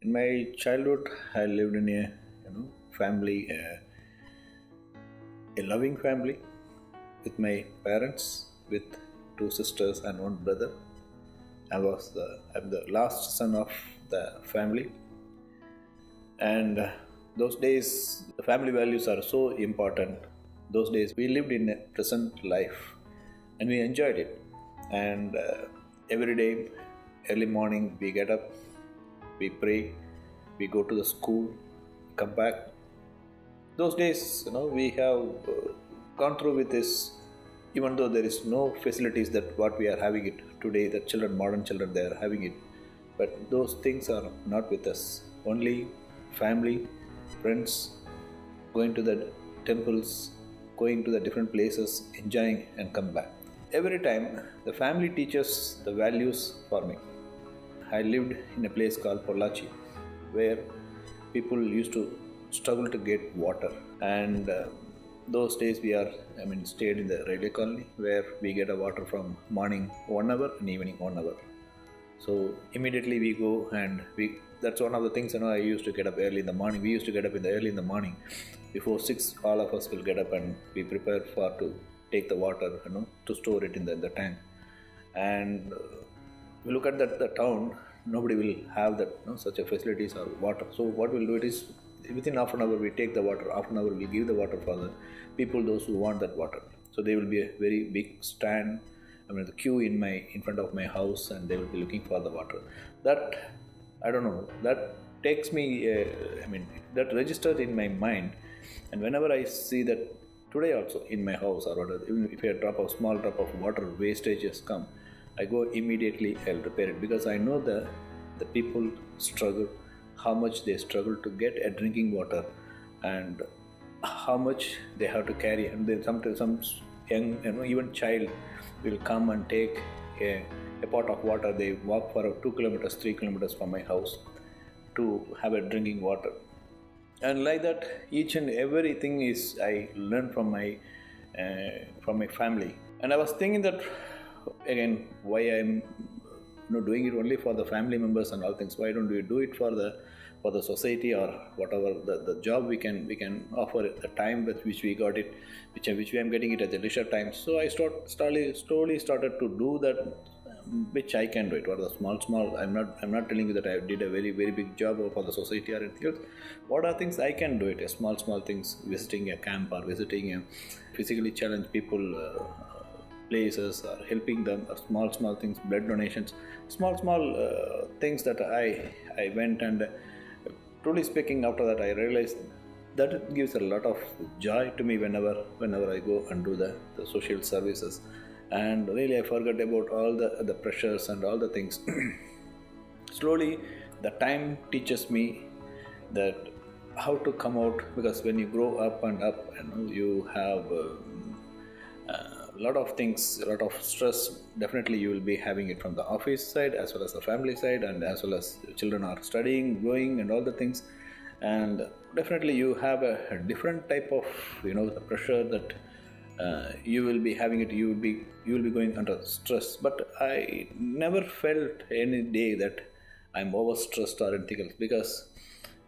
In my childhood, I lived in a family, a loving family with my parents, with two sisters and one brother. I'm the last son of the family, and those days the family values are so important. Those days we lived in a present life, and we enjoyed it. And every day, early morning, we get up, we pray, we go to the school, come back. Those days, we have gone through with this, even though there is no facilities that what we are having it today, the children, modern children, they are having it. But those things are not with us. Only family, friends, going to the temples, going to the different places, enjoying and come back. Every time, the family teaches the values for me. I lived in a place called Pollachi, where people used to struggle to get water. And those days stayed in the railway colony where we get a water from morning 1 hour and evening 1 hour. So immediately we go and that's one of the things, I used to get up early in the morning. We used to get up early in the morning. Before 6, all of us will get up and we prepare for to take the water, to store it in the tank. And we look at the town, nobody will have that, such a facilities or water. So what we'll do it is, within half an hour we take the water, half an hour we give the water for the people, those who want that water. So there will be a very big stand, the queue in front of my house, and they will be looking for the water. That, I don't know, that takes me, that registered in my mind. And whenever I see that today also in my house or whatever, even if a small drop of water wastage has come, I go immediately, I'll repair it, because I know the people struggle, how much they struggle to get a drinking water, and how much they have to carry. And then sometimes some young, even child will come and take a pot of water. They walk for 2 kilometers, 3 kilometers from my house to have a drinking water. And like that, each and everything is I learned from my family. And I was thinking that again, why I'm doing it only for the family members and all things. Why don't we do it for the society, or whatever the job we can offer at the time with which we got it, which we am getting it at the leisure time. So I slowly started to do that, which I can do it, or the small. I'm not telling you that I did a very very big job for the society or anything else. What are things I can do it? A small things, visiting a camp or visiting a physically challenged people. Places, or helping them, or small things, blood donations, small things that I went. And truly speaking, after that I realized that it gives a lot of joy to me whenever I go and do the social services. And really I forget about all the pressures and all the things. Slowly the time teaches me that how to come out, because when you grow up and up, you have a lot of things, a lot of stress. Definitely you will be having it from the office side as well as the family side, and as well as children are studying, growing and all the things. And definitely you have a different type of the pressure that you will be having it. You will be going under stress. But I never felt any day that I'm overstressed or anything else, because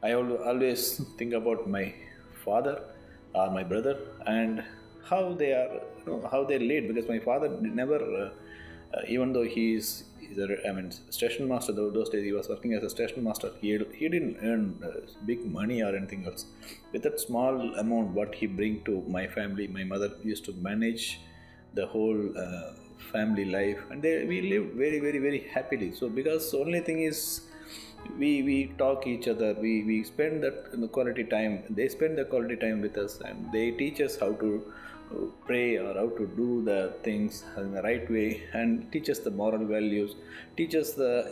I always think about my father or my brother, and how they are, how they lead. Because my father never, even though he's station master. Those days he was working as a station master. He didn't earn big money or anything else. With that small amount, what he bring to my family, my mother used to manage the whole family life, and we lived very very very happily. So because only thing is, we talk each other, we spend that quality time. They spend the quality time with us, and they teach us how to pray, or how to do the things in the right way, and teach us the moral values, teach us the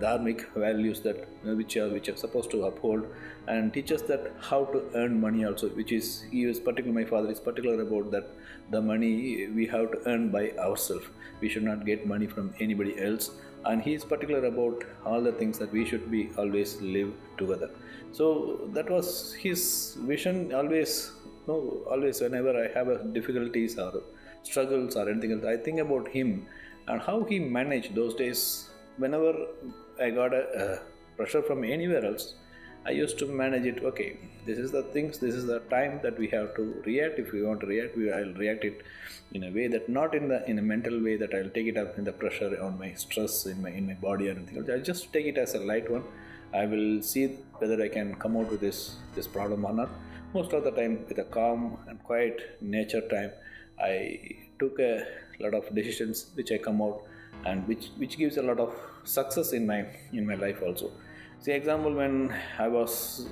dharmic values that which are supposed to uphold, and teach us that how to earn money also, which is, my father is particular about that. The money we have to earn by ourselves. We should not get money from anybody else. And he is particular about all the things that we should be always live together. So that was his vision. Always whenever I have difficulties or struggles or anything else, I think about him and how he managed those days. Whenever I got pressure from anywhere else. I used to manage it. Okay, this is the things, this is the time that we have to react. If we want to react, I'll react it in a way that not in a mental way that I'll take it up in the pressure on my stress in my body or anything else. I'll just take it as a light one. I will see whether I can come out with this problem or not. Most of the time, with a calm and quiet nature time, I took a lot of decisions which I come out, and which gives a lot of success in my life also. See, example, when I was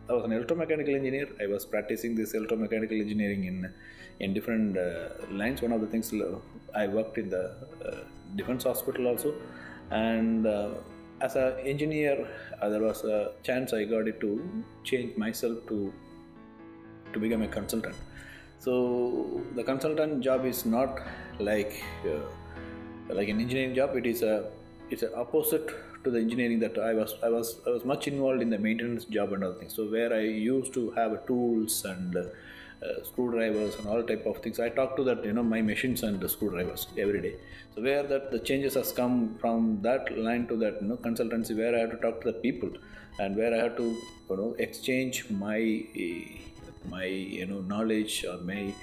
an electromechanical engineer. I was practicing this electromechanical engineering in different lines. One of the things, I worked in the defense hospital also, and as an engineer, there was a chance I got it to change myself to become a consultant. So the consultant job is not like an engineering job. It's an opposite to the engineering that I was much involved in the maintenance job and other things. So where I used to have tools and screwdrivers and all type of things. I talk to that, my machines and the screwdrivers every day. So where that the changes has come from that line to that, consultancy, where I have to talk to the people and where I have to, exchange my knowledge or my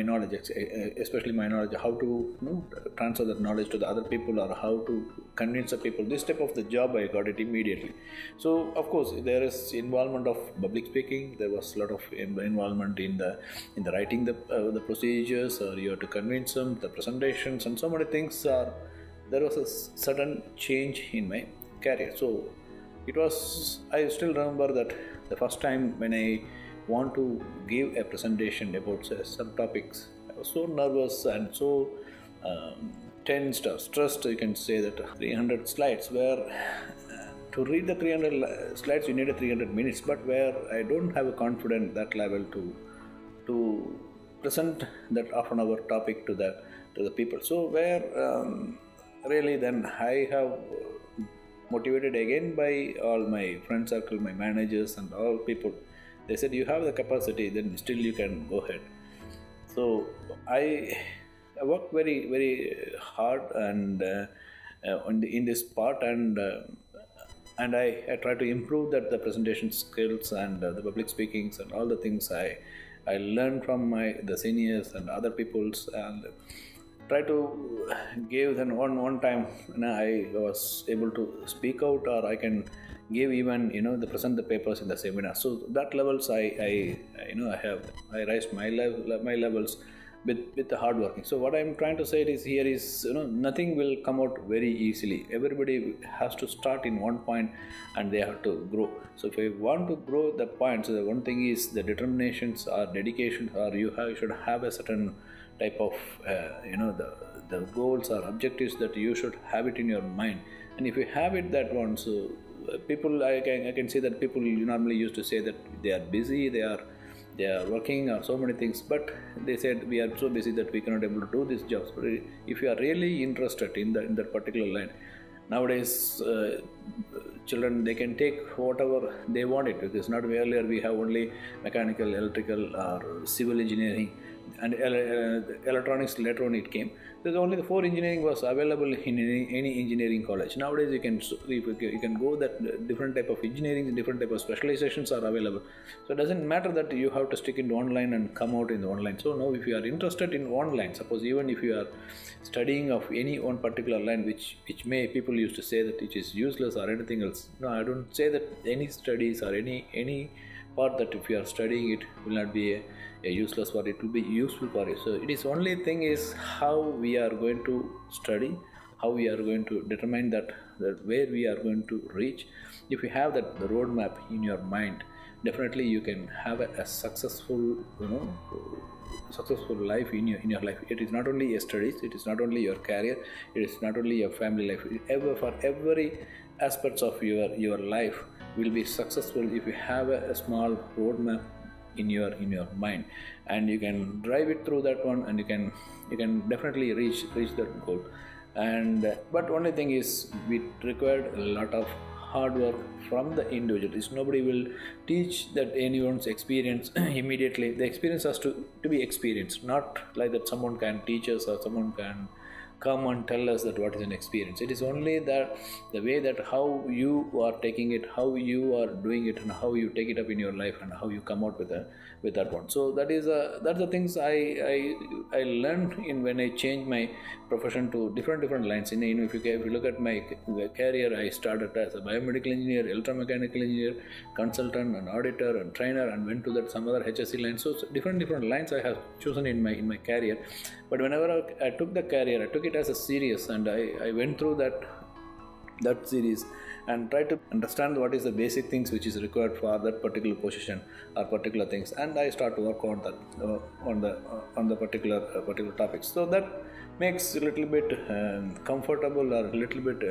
knowledge, especially my knowledge, how to transfer that knowledge to the other people, or how to convince the people. This type of the job, I got it immediately. So of course there is involvement of public speaking. There was a lot of involvement in the writing the procedures, or you have to convince them, the presentations, and so many things. There was a sudden change in my career. So I still remember that the first time when I want to give a presentation about some topics, I was so nervous and so tensed or stressed. You can say that 300 slides, where to read the 300 slides you need 300 minutes, but where I don't have a confidence that level to present that half an hour topic to the people. So where really then I have motivated again by all my friend circle, my managers and all people. They said, you have the capacity, then still you can go ahead. So I worked very, very hard and in this part, and I try to improve the presentation skills and the public speakings and all the things I learned from the seniors and other people's, and try to give. Then one time I was able to speak out, or I can give even present the papers in the seminar. So that levels I raised my levels with the hard working. So what I'm trying to say is nothing will come out very easily. Everybody has to start in one point and they have to grow. So if you want to grow the point, so the one thing is the determinations or dedication, or you should have a certain type of the goals or objectives that you should have it in your mind. And if you have it that one, so people, I can see that people normally used to say that they are busy, they are working or so many things, but they said we are so busy that we cannot able to do these jobs. But if you are really interested in that particular line, nowadays children, they can take whatever they want it, because not earlier we have only mechanical, electrical or civil engineering, and electronics later on it came. There's only the 4 engineering was available in any engineering college. Nowadays you can go that different type of engineering, different type of specializations are available. So it doesn't matter that you have to stick into one line and come out in the one line. So now if you are interested in one line, suppose even if you are studying of any one particular line, which may people used to say that it is useless or anything else. No, I don't say that any studies or any part that if you are studying it will not be a useless for it, will be useful for you. So it is only thing is how we are going to study, how we are going to determine that where we are going to reach. If you have the roadmap in your mind, definitely you can have a successful life in your life. It is not only your studies, it is not only your career, it is not only your family life. For every aspects of your life will be successful if you have a small roadmap in your mind, and you can drive it through that one, and you can definitely reach that goal. And but only thing is, we required a lot of hard work from the individual. Nobody will teach that anyone's experience immediately. The experience has to be experienced, not like that someone can teach us or someone can come and tell us that what is an experience. It is only that the way that how you are taking it, how you are doing it, and how you take it up in your life, and how you come out with that one. So that's the things I learned in when I changed my profession to different lines. If you look at my career, I started as a biomedical engineer, electromechanical engineer, consultant, and auditor, and trainer, and went to that some other HSC line. So different lines I have chosen in my career. But whenever I took the career, I took it as a serious, and I went through that series and try to understand what is the basic things which is required for that particular position or particular things, and I start to work on that on the particular topics. So that makes a little bit comfortable, or a little bit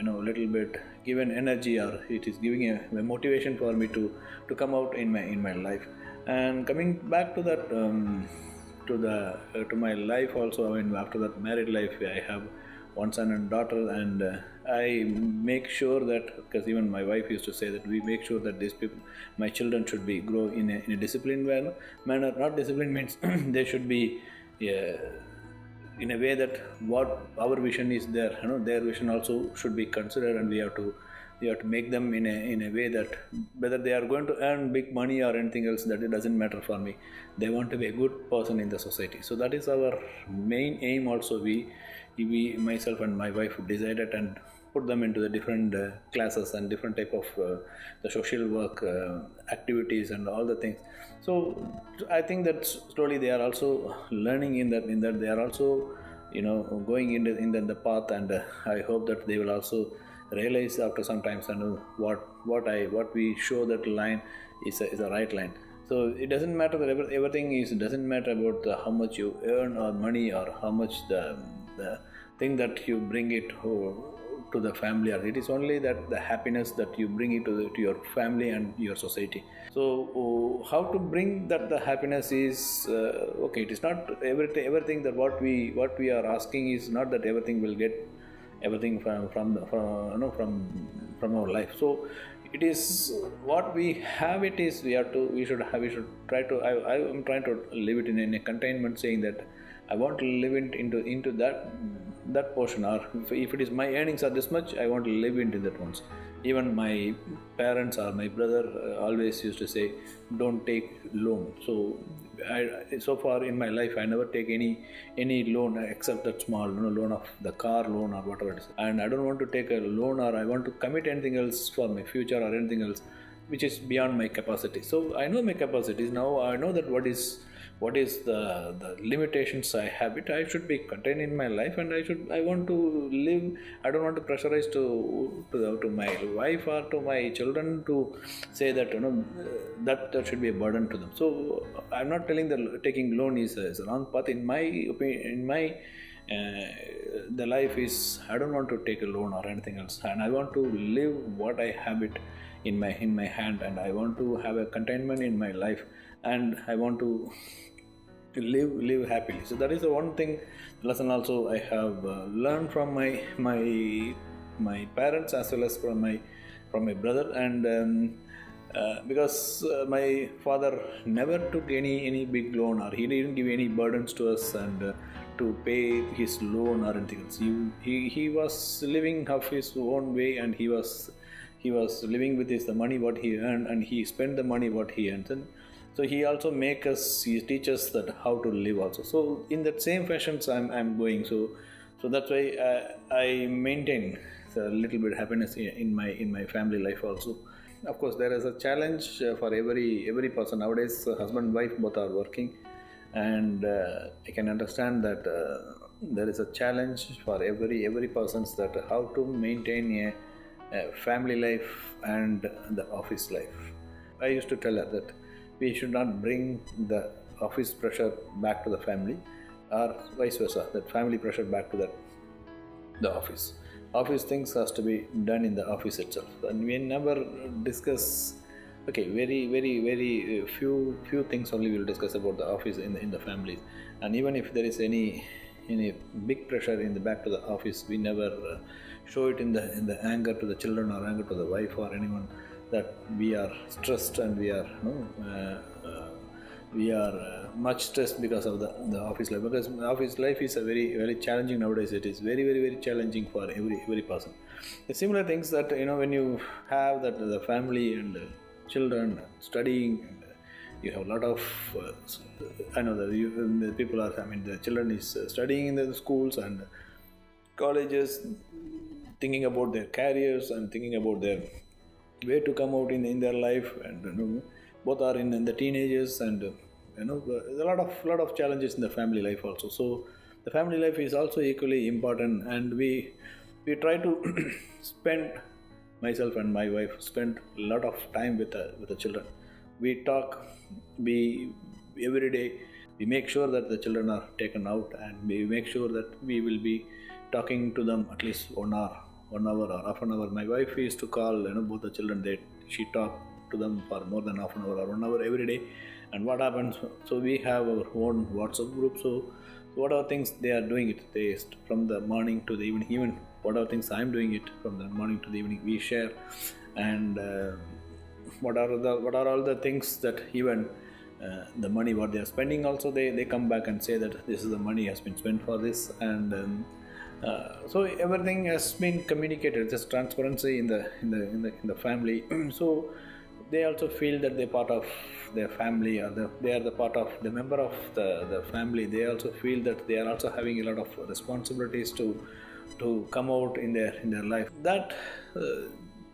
little bit given energy, or it is giving a motivation for me to come out in my life. And coming back to that to my life also, after that married life, I have one son and daughter, and I make sure that, because even my wife used to say that we make sure that these people, my children, should be grow in a disciplined manner. Not discipline means they should be in a way that what our vision is there, their vision also should be considered, and we have to make them in a way that whether they are going to earn big money or anything else, that it doesn't matter for me. They want to be a good person in the society. So that is our main aim also. We myself and my wife decided and put them into the different classes and different type of the social work activities and all the things. So I think that slowly they are also learning in that they are also going in the path, and I hope that they will also realize after some time and what we show that line is a right line. So it doesn't matter that everything doesn't matter about how much you earn or money, or how much the thing that you bring it to the family, or it is only that the happiness that you bring it to your family and your society. So how to bring that the happiness is okay. It is not everything that what we are asking is not that everything will get everything from our life. So it is what we have. It is we should try to. I am trying to live it in a containment, saying that I want to live it into that portion, or if it is my earnings are this much, I want to live into that once. Even my parents or my brother always used to say, don't take loan. So so far in my life, I never take any loan except that small loan of the car loan or whatever it is. And I don't want to take a loan, or I want to commit anything else for my future or anything else which is beyond my capacity. So I know my capacities now. I know that what is the limitations I have. I should be contained in my life, and I want to live. I don't want to pressurize to my wife or to my children to say that that should be a burden to them. So I'm not telling that taking loan is a wrong path. In my opinion, the life is, I don't want to take a loan or anything else, and I want to live what I have it in my hand, and I want to have a containment in my life, and I want to live happily. So that is the one thing lesson also I have learned from my parents, as well as from my brother. And because my father never took any big loan, or he didn't give any burdens to us and to pay his loan or anything else. He was living of his own way, and he was living with the money what he earned, and he spent the money what he earned. And so he also he teach us that how to live also. So in that same fashions I'm going. So that's why I maintain a little bit happiness in my family life also. Of course, there is a challenge for every person nowadays. Husband and wife both are working, and I can understand that there is a challenge for every person, that how to maintain a family life and the office life. I used to tell her that we should not bring the office pressure back to the family, or vice versa, that family pressure back to the office. Office things has to be done in the office itself, and we never discuss. Okay, very few things only we'll discuss about the office in the families. And even if there is any big pressure in the back to the office, we never show it in the anger to the children or anger to the wife or anyone, that we are stressed and we are we are much stressed because of the office life, because office life is a very very challenging nowadays. It is very very very challenging for every person. The similar things that when you have that the family and children studying, and you have a lot of I know that the people are, I mean the children is studying in the schools and colleges, thinking about their careers and thinking about their way to come out in their life, and both are in the teenagers, and there's a lot of challenges in the family life also. So the family life is also equally important, and we try to spend, myself and my wife spend a lot of time with the children. We talk, we every day we make sure that the children are taken out, and we make sure that we will be talking to them at least 1 hour or half an hour. My wife used to call both the children. She talked to them for more than half an hour or 1 hour every day. And what happens? So we have our own WhatsApp group. So whatever things they are doing it, they from the morning to the evening. Even whatever things I'm doing it from the morning to the evening, we share. And what are all the things that even the money what they are spending also, they come back and say that this is the money has been spent for this. And so everything has been communicated. There's transparency in the family. So they also feel that they're part of their family, or they are the part of the member of the family. They also feel that they are also having a lot of responsibilities to come out in their life. That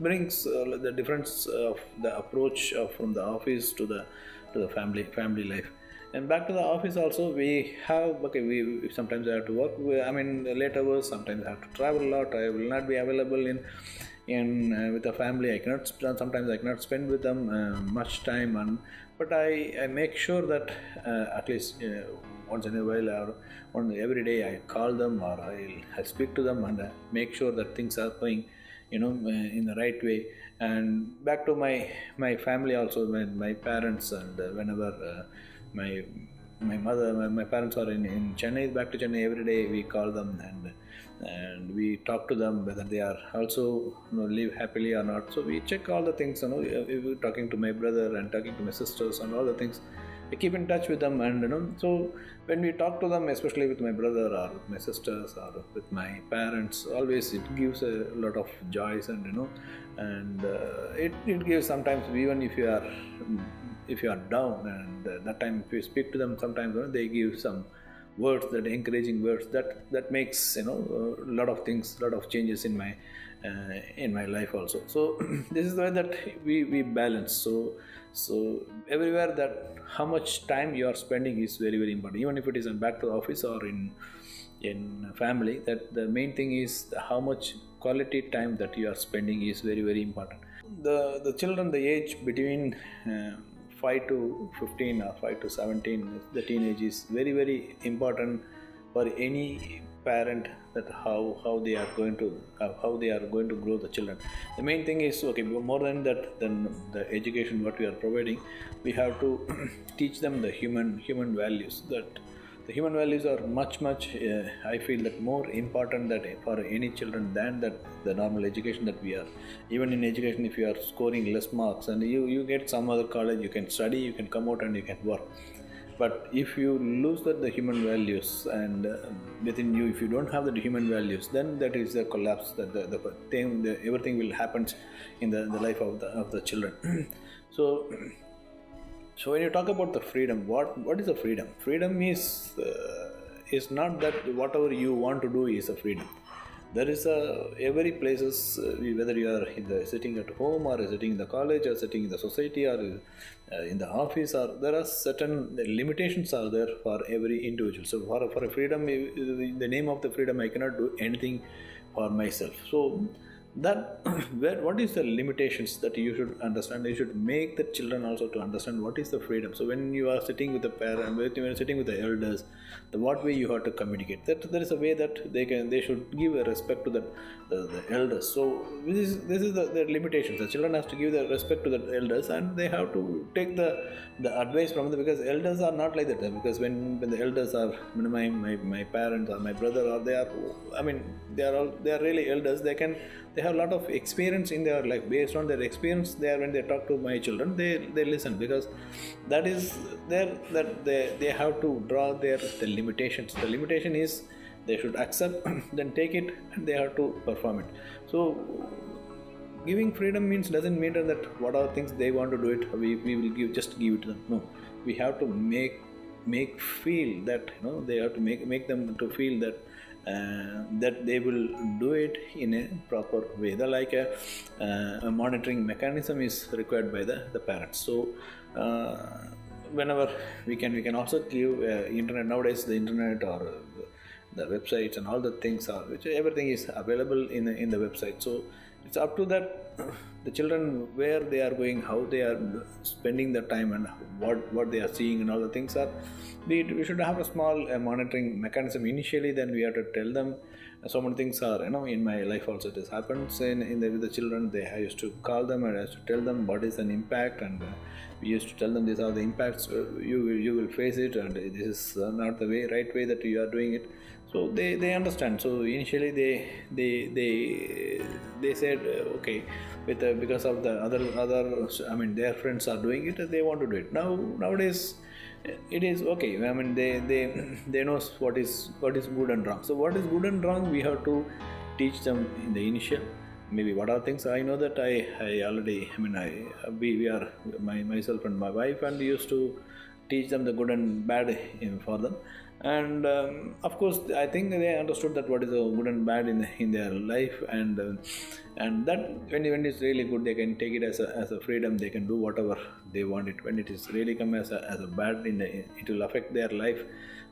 brings the difference of the approach from the office to the family life. And back to the office also, we have, we sometimes I have to work, I mean late hours, sometimes I have to travel a lot. I will not be available in with the family. Sometimes I cannot spend with them much time, but I make sure that at least once in a while, or every day I call them, or I speak to them, and make sure that things are going in the right way. And back to my family also, when my parents, and whenever my mother, my parents are in Chennai, back to Chennai, every day we call them, and we talk to them whether they are also live happily or not. So we check all the things, we're talking to my brother and talking to my sisters and all the things. I keep in touch with them, and so when we talk to them, especially with my brother or with my sisters or with my parents, always it gives a lot of joys, and it gives sometimes, even if you are down, and that time if you speak to them, sometimes they give some words, that encouraging words, that makes a lot of things, lot of changes in my life also. So this is the way that we balance. So everywhere, that how much time you are spending is very very important, even if it is back to the office or in family. That the main thing is how much quality time that you are spending is very very important. The children, the age between 5 to 15 or 5 to 17, the teenage is very very important for any parent, that how they are going to grow the children. The main thing is, more than that, than the education what we are providing, we have to teach them the human values. That the human values are much I feel that more important that for any children than that the normal education that we are. Even in education, if you are scoring less marks and you get some other college, you can study, you can come out and you can work. But if you lose the human values, and within you, if you don't have the human values, then that is a collapse. That everything will happen in the life of the children. So when you talk about the freedom, what is the freedom? Freedom is not that whatever you want to do is a freedom. There is every places, whether you are sitting at home, or sitting in the college, or sitting in the society, or in the office, or there are certain limitations are there for every individual. So for a freedom, in the name of the freedom, I cannot do anything for myself. So that what is the limitations that you should understand. You should make the children also to understand what is the freedom. So when you are sitting with the parent, when you are sitting with the elders, what way you have to communicate, that there is a way that they should give a respect to the elders. So this is the limitations. The children have to give the respect to the elders, and they have to take the advice from them, because elders are not like that. Because when the elders are, my parents or my brother, or they are really elders, they they have a lot of experience in their life. Based on their experience, when they talk to my children, they listen, because that is they have to draw the limitations. The limitation is they should accept then take it, and they have to perform it. So giving freedom doesn't mean that what are things they want to do it, we will give it to them. No, we have to make feel that, they have to make them to feel that that they will do it in a proper way. A monitoring mechanism is required by the parents. So whenever we can also give internet. Nowadays the internet or the websites and all the things are, which everything is available in the website. So it's up to that the children, where they are going, how they are spending the time, and what they are seeing, and all the things are. We should have a small monitoring mechanism initially. Then we have to tell them so many things are, in my life also it has happened with the children. I used to call them and I used to tell them what is an impact, and we used to tell them these are the impacts you will face it, and this is not the right way that you are doing it. So they understand. So initially they said okay, because of the other their friends are doing it, they want to do it. Nowadays it is okay. They know what is good and wrong. So what is good and wrong, we have to teach them in the initial. Maybe what are things I know that I already, we are myself and my wife, and we used to teach them the good and bad for them. And of course I think they understood that what is the good and bad in their life, and that when it's really good, they can take it as a freedom. They can do whatever they want it. When it is really come as a bad, it will affect their life.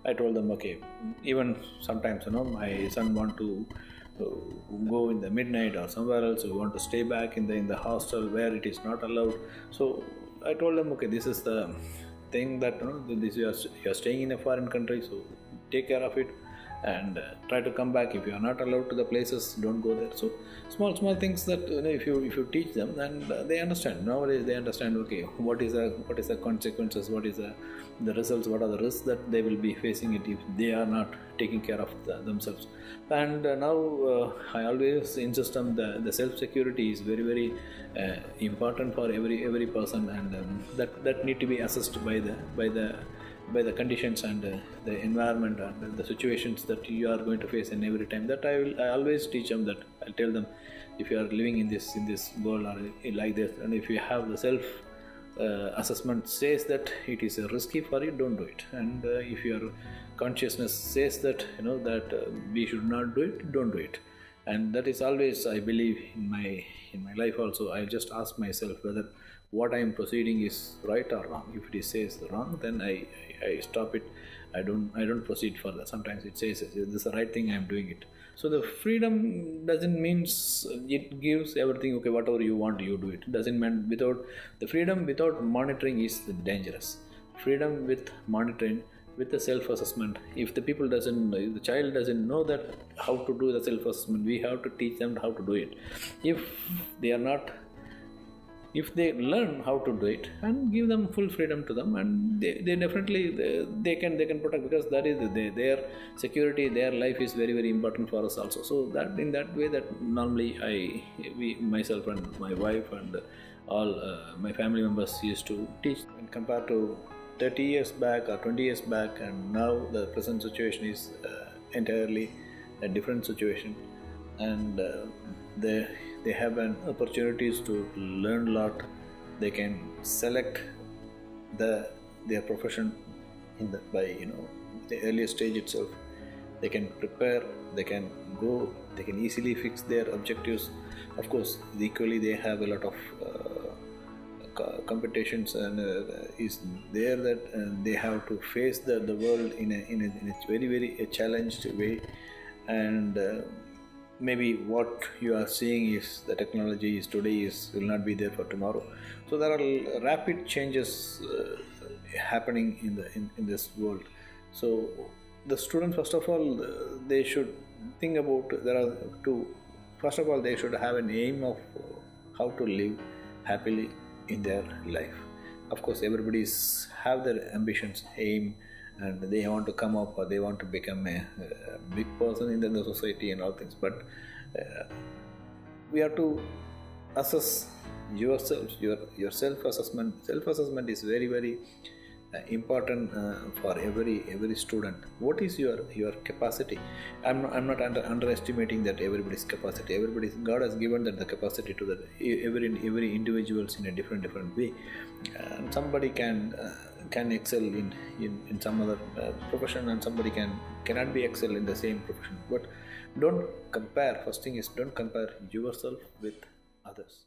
I told them okay, even sometimes my son want to go in the midnight or somewhere else, we want to stay back in the hostel where it is not allowed. So I told them okay, this is the thing that this you are staying in a foreign country, so take care of it and try to come back. If you are not allowed to the places, don't go there. So small things that if you teach them, and they understand. Nowadays they understand okay, what is the consequences, what is the results, what are the risks that they will be facing it if they are not taking care of themselves. And now I always insist on the self security is very very important for every person, and that need to be assessed by the conditions and the environment and the situations that you are going to face in every time. That I always teach them that. I'll tell them, if you are living in this world or like this, and if you have the self assessment says that it is risky for you, don't do it. And if your consciousness says that that we should not do it, don't do it. And that is always, I believe, in my life also. I just ask myself whether what I am proceeding is right or wrong. If it says wrong, then I stop it. I don't proceed further. Sometimes it says this is the right thing, I am doing it. So the freedom doesn't mean it gives everything. Okay, whatever you want, you do it. Doesn't mean the freedom without monitoring is dangerous. Freedom with monitoring, with the self-assessment. If the child doesn't know that how to do the self-assessment, we have to teach them how to do it. If they learn how to do it, and give them full freedom to them, and they definitely they can protect, because that is their security, their life is very very important for us also. So that in that way, that normally myself and my wife and all my family members used to teach. And compared to 30 years back or 20 years back, and now the present situation is entirely a different situation, and they have an opportunities to learn a lot. They can select their profession by the earliest stage itself. They can prepare, they can go, they can easily fix their objectives. Of course, equally they have a lot of competitions, and is there that they have to face the world in a very very challenged way. And maybe what you are seeing is the technology is today will not be there for tomorrow. So there are rapid changes happening in this world. So the students, first of all, they should think about, there are two. First of all, they should have an aim of how to live happily in their life. Of course, everybody's have their ambitions, aim, and they want to come up, or they want to become a big person in the society and all things. But we have to assess yourself, your self assessment. Self assessment is very, very important for every student. What is your capacity? I'm not underestimating that everybody's capacity. God has given that the capacity to every individuals in a different way. And somebody can excel in some other profession, and somebody cannot be excel in the same profession. But don't compare. First thing is, don't compare yourself with others.